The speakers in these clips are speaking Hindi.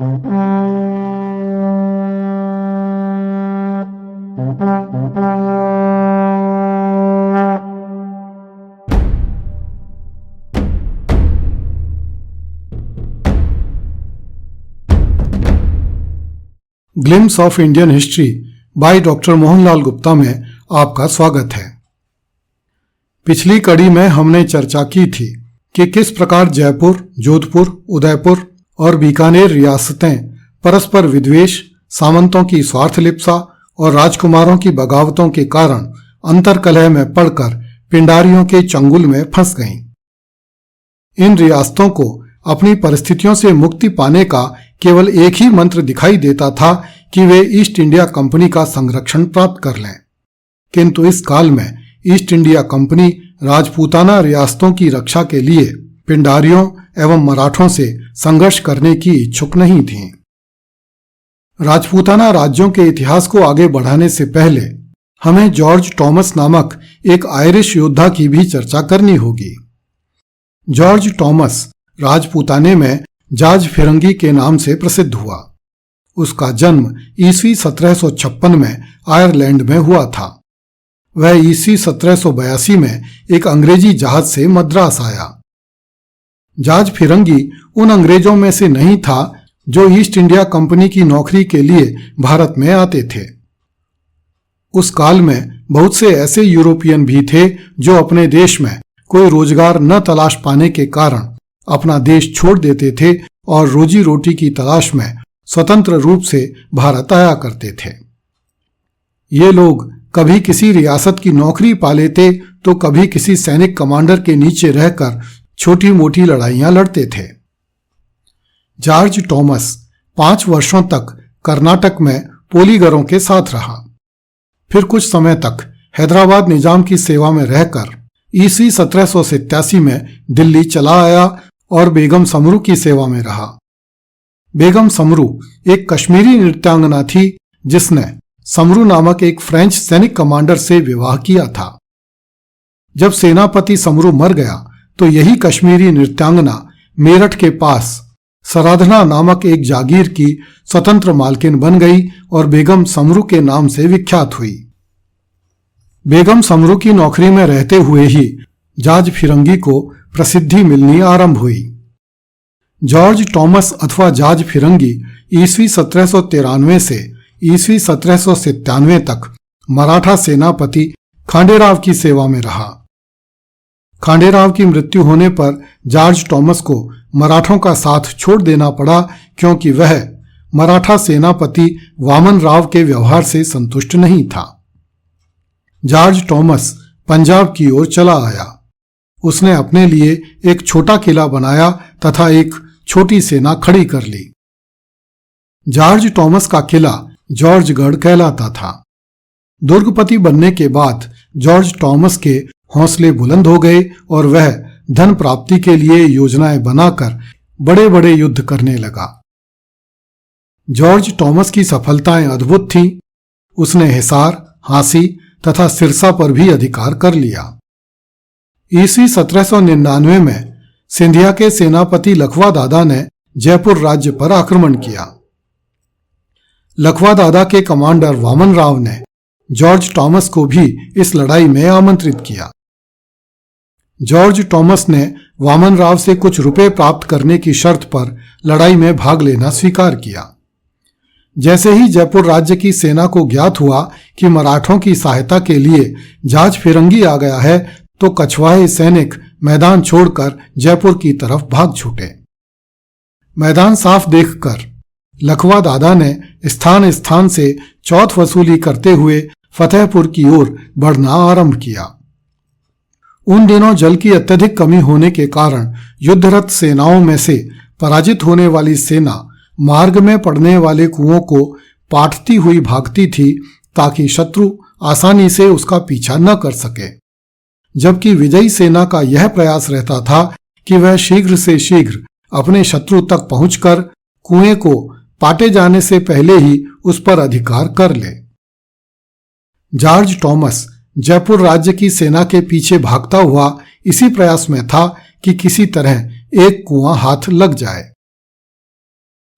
Glimpse of Indian history by doctor Mohanlal Gupta में आपका स्वागत है। पिछली कड़ी में हमने चर्चा की थी कि किस प्रकार जयपुर, जोधपुर, उदयपुर और बीकानेर रियासतें परस्पर विद्वेष, सामंतों की स्वार्थ लिप्सा और राजकुमारों की बगावतों के कारण अंतर्कलह में पड़कर पिंडारियों के चंगुल में फंस गईं। इन रियासतों को अपनी परिस्थितियों से मुक्ति पाने का केवल एक ही मंत्र दिखाई देता था कि वे ईस्ट इंडिया कंपनी का संरक्षण प्राप्त कर लें, किंतु इस काल में ईस्ट इंडिया कंपनी राजपूताना रियासतों की रक्षा के लिए पिंडारियों एवं मराठों से संघर्ष करने की इच्छुक नहीं थी। राजपूताना राज्यों के इतिहास को आगे बढ़ाने से पहले हमें जॉर्ज टॉमस नामक एक आयरिश योद्धा की भी चर्चा करनी होगी। जॉर्ज टॉमस राजपूताने में जाज फिरंगी के नाम से प्रसिद्ध हुआ। उसका जन्म ईस्वी 1756 में आयरलैंड में हुआ था। वह ईस्वी 1782 में एक अंग्रेजी जहाज से मद्रास आया। जाज फिरंगी उन अंग्रेजों में से नहीं था जो ईस्ट इंडिया कंपनी की नौकरी के लिए भारत में आते थे। उस काल में बहुत से ऐसे यूरोपियन भी थे जो अपने देश में कोई रोजगार न तलाश पाने के कारण अपना देश छोड़ देते थे और रोजी रोटी की तलाश में स्वतंत्र रूप से भारत आया करते थे। ये लोग कभी किसी रियासत की नौकरी पा लेते तो कभी किसी सैनिक कमांडर के नीचे रहकर छोटी मोटी लड़ाइयां लड़ते थे। जॉर्ज टॉमस 5 वर्षों तक कर्नाटक में पोलीगरों के साथ रहा। फिर कुछ समय तक हैदराबाद निजाम की सेवा में रहकर ईस्वी 1787 में दिल्ली चला आया और बेगम समरू की सेवा में रहा। बेगम समरू एक कश्मीरी नृत्यांगना थी जिसने समरू नामक एक फ्रेंच सैनिक कमांडर से विवाह किया था। जब सेनापति समरू मर गया तो यही कश्मीरी नृत्यांगना मेरठ के पास सराधना नामक एक जागीर की स्वतंत्र मालकिन बन गई और बेगम समरू के नाम से विख्यात हुई। बेगम समरू की नौकरी में रहते हुए ही जाज फिरंगी को प्रसिद्धि मिलनी आरंभ हुई। जॉर्ज टॉमस अथवा जाज फिरंगी ईस्वी 1793 से ईस्वी 1797 तक मराठा सेनापति खांडेराव की सेवा में रहा। खांडेराव की मृत्यु होने पर जॉर्ज टॉमस को मराठों का साथ छोड़ देना पड़ा क्योंकि वह मराठा सेनापति वामन राव के व्यवहार से संतुष्ट नहीं था। जॉर्ज टॉमस पंजाब की ओर चला आया। उसने अपने लिए एक छोटा किला बनाया तथा एक छोटी सेना खड़ी कर ली। जॉर्ज टॉमस का किला जॉर्जगढ़ कहलाता था। दुर्गपति बनने के बाद जॉर्ज टॉमस के हौसले बुलंद हो गए और वह धन प्राप्ति के लिए योजनाएं बनाकर बड़े बड़े युद्ध करने लगा। जॉर्ज टॉमस की सफलताएं अद्भुत थीं। उसने हिसार, हांसी तथा सिरसा पर भी अधिकार कर लिया। ईस्वी 1799 में सिंधिया के सेनापति लखवा दादा ने जयपुर राज्य पर आक्रमण किया। लखवा दादा के कमांडर वामन राव ने जॉर्ज टॉमस को भी इस लड़ाई में आमंत्रित किया। जॉर्ज टॉमस ने वामन राव से कुछ रुपए प्राप्त करने की शर्त पर लड़ाई में भाग लेना स्वीकार किया। जैसे ही जयपुर राज्य की सेना को ज्ञात हुआ कि मराठों की सहायता के लिए जाज फिरंगी आ गया है तो कछवाहे सैनिक मैदान छोड़कर जयपुर की तरफ भाग छूटे। मैदान साफ देखकर लखवा दादा ने स्थान स्थान से चौथ वसूली करते हुए फतेहपुर की ओर बढ़ना आरंभ किया। उन दिनों जल की अत्यधिक कमी होने के कारण युद्धरत सेनाओं में से पराजित होने वाली सेना मार्ग में पड़ने वाले कुओं को पाटती हुई भागती थी ताकि शत्रु आसानी से उसका पीछा न कर सके, जबकि विजयी सेना का यह प्रयास रहता था कि वह शीघ्र से शीघ्र अपने शत्रु तक पहुंचकर कुएं को पाटे जाने से पहले ही उस पर अधिकार कर ले। जॉर्ज टॉमस जयपुर राज्य की सेना के पीछे भागता हुआ इसी प्रयास में था कि किसी तरह एक कुआं हाथ लग जाए।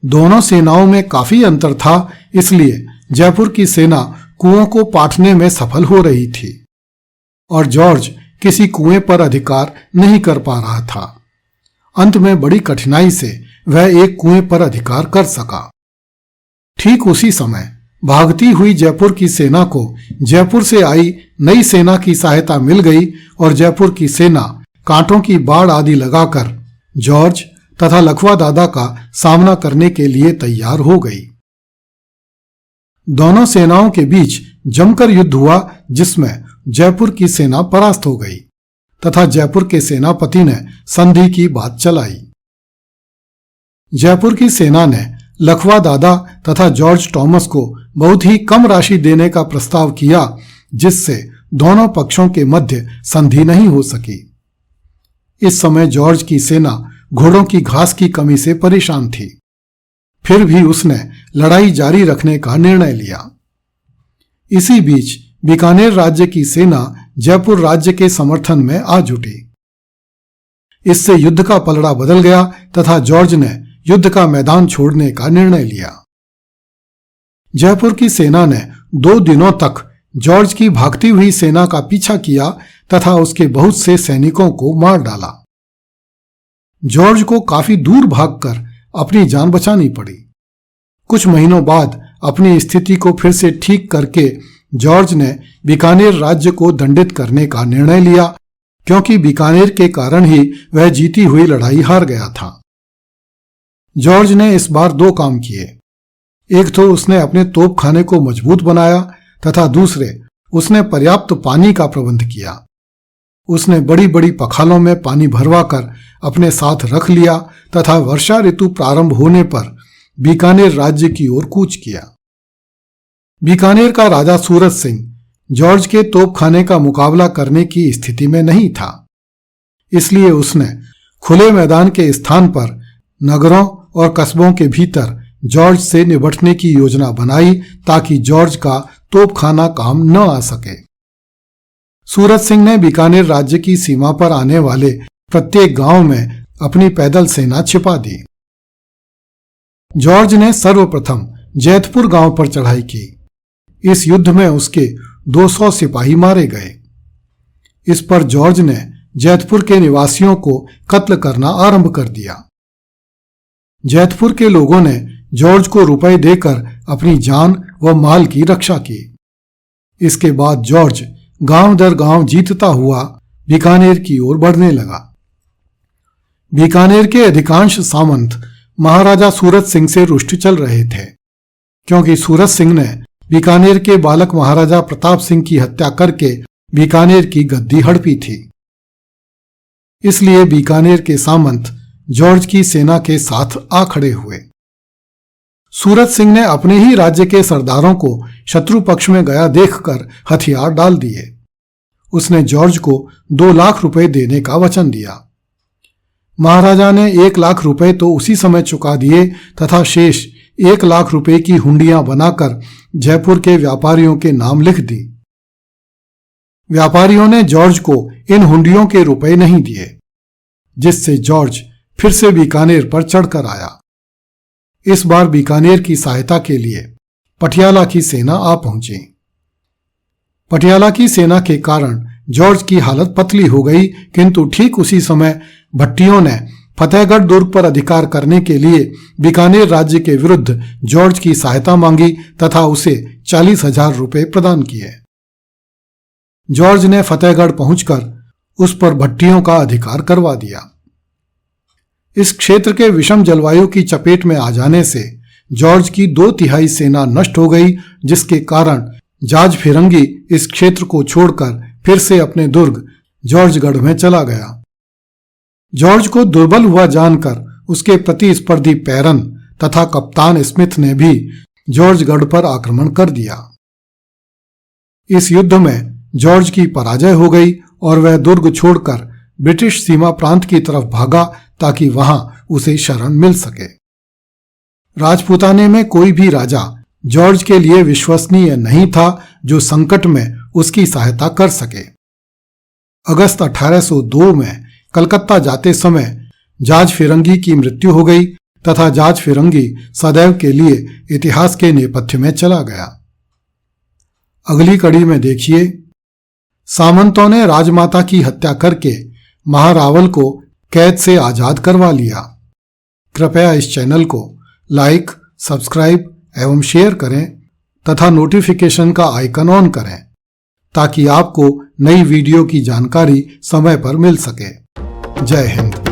दोनों सेनाओं में काफी अंतर था, इसलिए जयपुर की सेना कुओं को पाटने में सफल हो रही थी और जॉर्ज किसी कुएं पर अधिकार नहीं कर पा रहा था। अंत में बड़ी कठिनाई से वह एक कुएं पर अधिकार कर सका। ठीक उसी समय भागती हुई जयपुर की सेना को जयपुर से आई नई सेना की सहायता मिल गई और जयपुर की सेना कांटों की बाढ़ आदि लगाकर जॉर्ज तथा लखवा दादा का सामना करने के लिए तैयार हो गई। दोनों सेनाओं के बीच जमकर युद्ध हुआ, जिसमें जयपुर की सेना परास्त हो गई तथा जयपुर के सेनापति ने संधि की बात चलाई। जयपुर की सेना ने लखवा दादा तथा जॉर्ज टॉमस को बहुत ही कम राशि देने का प्रस्ताव किया, जिससे दोनों पक्षों के मध्य संधि नहीं हो सकी। इस समय जॉर्ज की सेना घोड़ों की घास की कमी से परेशान थी, फिर भी उसने लड़ाई जारी रखने का निर्णय लिया। इसी बीच बीकानेर राज्य की सेना जयपुर राज्य के समर्थन में आ जुटी। इससे युद्ध का पलड़ा बदल गया तथा जॉर्ज ने युद्ध का मैदान छोड़ने का निर्णय लिया। जयपुर की सेना ने 2 दिनों तक जॉर्ज की भागती हुई सेना का पीछा किया तथा उसके बहुत से सैनिकों को मार डाला। जॉर्ज को काफी दूर भागकर अपनी जान बचानी पड़ी। कुछ महीनों बाद अपनी स्थिति को फिर से ठीक करके जॉर्ज ने बीकानेर राज्य को दंडित करने का निर्णय लिया, क्योंकि बीकानेर के कारण ही वह जीती हुई लड़ाई हार गया था। जॉर्ज ने इस बार 2 काम किए। एक तो उसने अपने तोपखाने को मजबूत बनाया तथा दूसरे उसने पर्याप्त पानी का प्रबंध किया। उसने बड़ी बड़ी पखालों में पानी भरवाकर अपने साथ रख लिया तथा वर्षा ऋतु प्रारंभ होने पर बीकानेर राज्य की ओर कूच किया। बीकानेर का राजा सूरज सिंह जॉर्ज के तोपखाने का मुकाबला करने की स्थिति में नहीं था, इसलिए उसने खुले मैदान के स्थान पर नगरों और कस्बों के भीतर जॉर्ज से निपटने की योजना बनाई, ताकि जॉर्ज का तोपखाना काम न आ सके। सूरज सिंह ने बीकानेर राज्य की सीमा पर आने वाले प्रत्येक गांव में अपनी पैदल सेना छिपा दी। जॉर्ज ने सर्वप्रथम जैतपुर गांव पर चढ़ाई की। इस युद्ध में उसके 200 सिपाही मारे गए। इस पर जॉर्ज ने जैतपुर के निवासियों को कत्ल करना आरंभ कर दिया। जैतपुर के लोगों ने जॉर्ज को रुपए देकर अपनी जान व माल की रक्षा की। इसके बाद जॉर्ज गांव दर गांव जीतता हुआ बीकानेर की ओर बढ़ने लगा। बीकानेर के अधिकांश सामंत महाराजा सूरज सिंह से रुष्ट चल रहे थे, क्योंकि सूरज सिंह ने बीकानेर के बालक महाराजा प्रताप सिंह की हत्या करके बीकानेर की गद्दी हड़पी थी। इसलिए बीकानेर के सामंत जॉर्ज की सेना के साथ आ खड़े हुए। सूरज सिंह ने अपने ही राज्य के सरदारों को शत्रु पक्ष में गया देखकर हथियार डाल दिए। उसने जॉर्ज को 2 लाख रुपए देने का वचन दिया। महाराजा ने 1 लाख रुपए तो उसी समय चुका दिए तथा शेष 1 लाख रुपए की हुंडियां बनाकर जयपुर के व्यापारियों के नाम लिख दी। व्यापारियों ने जॉर्ज को इन हुंडियों के रुपए नहीं दिए, जिससे जॉर्ज फिर से बीकानेर पर चढ़कर आया। इस बार बीकानेर की सहायता के लिए पटियाला की सेना आ पहुंची। पटियाला की सेना के कारण जॉर्ज की हालत पतली हो गई, किंतु ठीक उसी समय भट्टियों ने फतेहगढ़ दुर्ग पर अधिकार करने के लिए बीकानेर राज्य के विरुद्ध जॉर्ज की सहायता मांगी तथा उसे 40,000 रुपए प्रदान किए। जॉर्ज ने फतेहगढ़ पहुंचकर उस पर भट्टियों का अधिकार करवा दिया। इस क्षेत्र के विषम जलवायु की चपेट में आ जाने से जॉर्ज की 2/3 सेना नष्ट हो गई, जिसके कारण जाज फिरंगी इस क्षेत्र को छोड़कर फिर से अपने दुर्ग जॉर्जगढ़ में चला गया। जॉर्ज को दुर्बल हुआ जानकर उसके प्रतिस्पर्धी पैरन तथा कप्तान स्मिथ ने भी जॉर्जगढ़ पर आक्रमण कर दिया। इस युद्ध में जॉर्ज की पराजय हो गई और वह दुर्ग छोड़कर ब्रिटिश सीमा प्रांत की तरफ भागा, ताकि वहां उसे शरण मिल सके। राजपूताने में कोई भी राजा जॉर्ज के लिए विश्वसनीय नहीं था जो संकट में उसकी सहायता कर सके। अगस्त 1802 में कलकत्ता जाते समय जाज फिरंगी की मृत्यु हो गई तथा जांच फिरंगी सदैव के लिए इतिहास के नेपथ्य में चला गया। अगली कड़ी में देखिए, सामंतों ने राजमाता की हत्या करके महारावल को कैद से आजाद करवा लिया। कृपया इस चैनल को लाइक, सब्सक्राइब एवं शेयर करें तथा नोटिफिकेशन का आइकन ऑन करें ताकि आपको नई वीडियो की जानकारी समय पर मिल सके। जय हिंद।